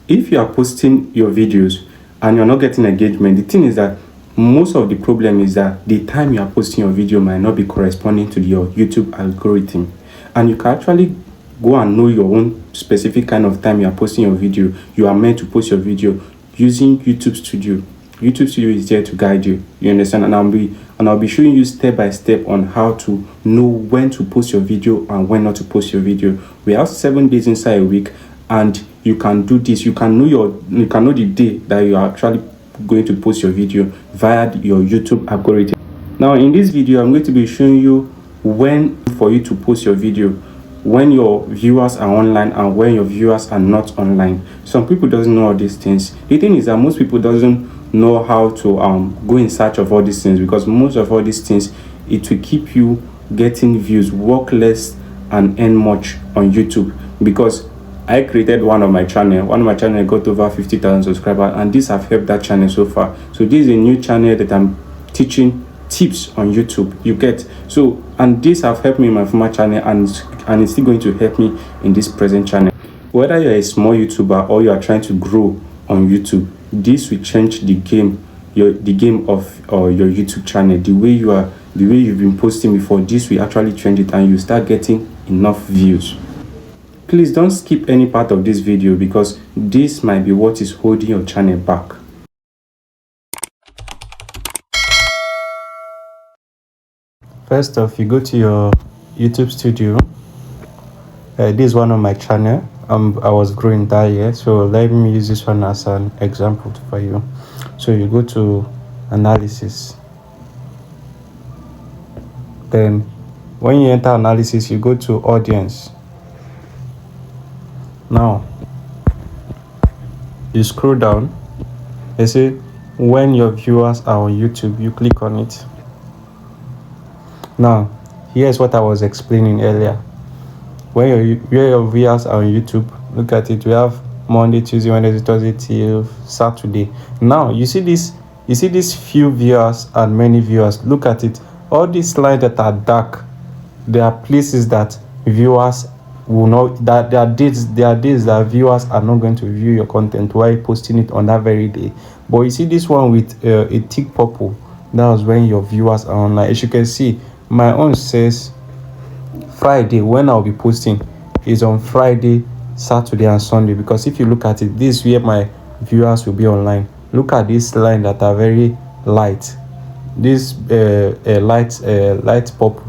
if you are posting your videos and you're not getting engagement, the thing is that most of the problem is that the time you are posting your video might not be corresponding to your YouTube algorithm. And you can actually go and know your own specific kind of time you are posting your video. You are meant to post your video using YouTube Studio. YouTube Studio is there to guide you. You understand? And I'll be showing you step by step on how to know when to post your video and when not to post your video. We have 7 days inside a week, and you can do this. You can know the day that you are actually going to post your video via your YouTube algorithm. Now in this video, I'm going to be showing you when for you to post your video, when your viewers are online and when your viewers are not online. Some people doesn't know all these things. The thing is that most people doesn't know how to go in search of all these things, because most of all these things, it will keep you getting views, work less and earn much on YouTube. Because I created one of my channel got over 50,000 subscribers, and this have helped that channel so far. So this is a new channel that I'm teaching tips on YouTube, you get. So, and this have helped me in my former channel, and it's still going to help me in this present channel. Whether you're a small YouTuber or you are trying to grow on YouTube, this will change the game of your YouTube channel. The way you've been posting before, this will actually change it, and you start getting enough views. Please don't skip any part of this video, because this might be what is holding your channel back. First off, you go to your YouTube Studio. This is one of my channel. I was growing that year, so let me use this one as an example for you. So you go to analysis. Then when you enter analysis, you go to audience. Now you scroll down. They say when your viewers are on YouTube, you click on it. Now here's what I was explaining earlier. When your viewers are on YouTube, look at it. We have Monday, Tuesday, Wednesday, Thursday till Saturday. Now you see these few viewers and many viewers. Look at it. All these lines that are dark, there are places that viewers will not, that there are days that viewers are not going to view your content while posting it on that very day. But you see this one with a thick purple, that was when your viewers are online. As you can see, my own says Friday. When I'll be posting is on Friday, Saturday and Sunday, because if you look at it, this is where my viewers will be online. Look at this line that are very light. This light purple.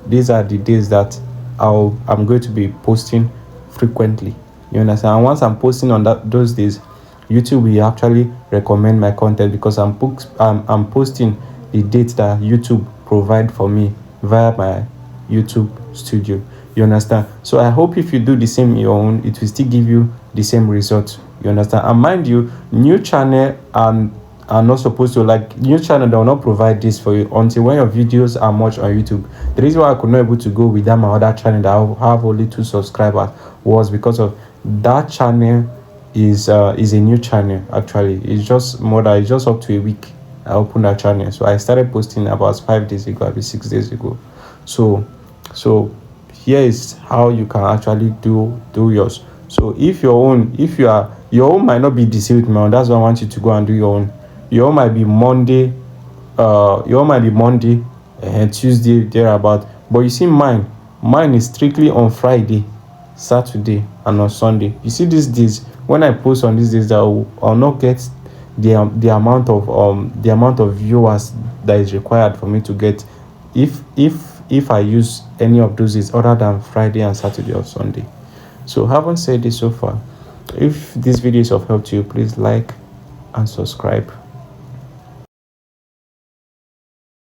These are the days that I'm going to be posting frequently. You understand? And once I'm posting on those days, YouTube will actually recommend my content, because I'm posting the dates that YouTube provide for me via my YouTube Studio. You understand? So I hope if you do the same in your own, it will still give you the same result. You understand? And mind you, new channel are not supposed to, like, new channel, they will not provide this for you until when your videos are much on YouTube. The reason why I could not able to go without my other channel that I have only 2 subscribers was because of that channel is a new channel. Actually, it's just up to a week I opened that channel. So I started posting about 5 days ago, maybe 6 days ago. So here is how you can actually do yours. So if your own might not be the same with my own, that's why I want you to go and do your own. Your own might be Monday, and Tuesday thereabout. But you see mine is strictly on Friday, Saturday and on Sunday. You see these days, when I post on these days, I'll not get the amount of viewers that is required for me to get if I use any of those days other than Friday and Saturday or Sunday. So having said this so far, if this video is of help to you, please like and subscribe.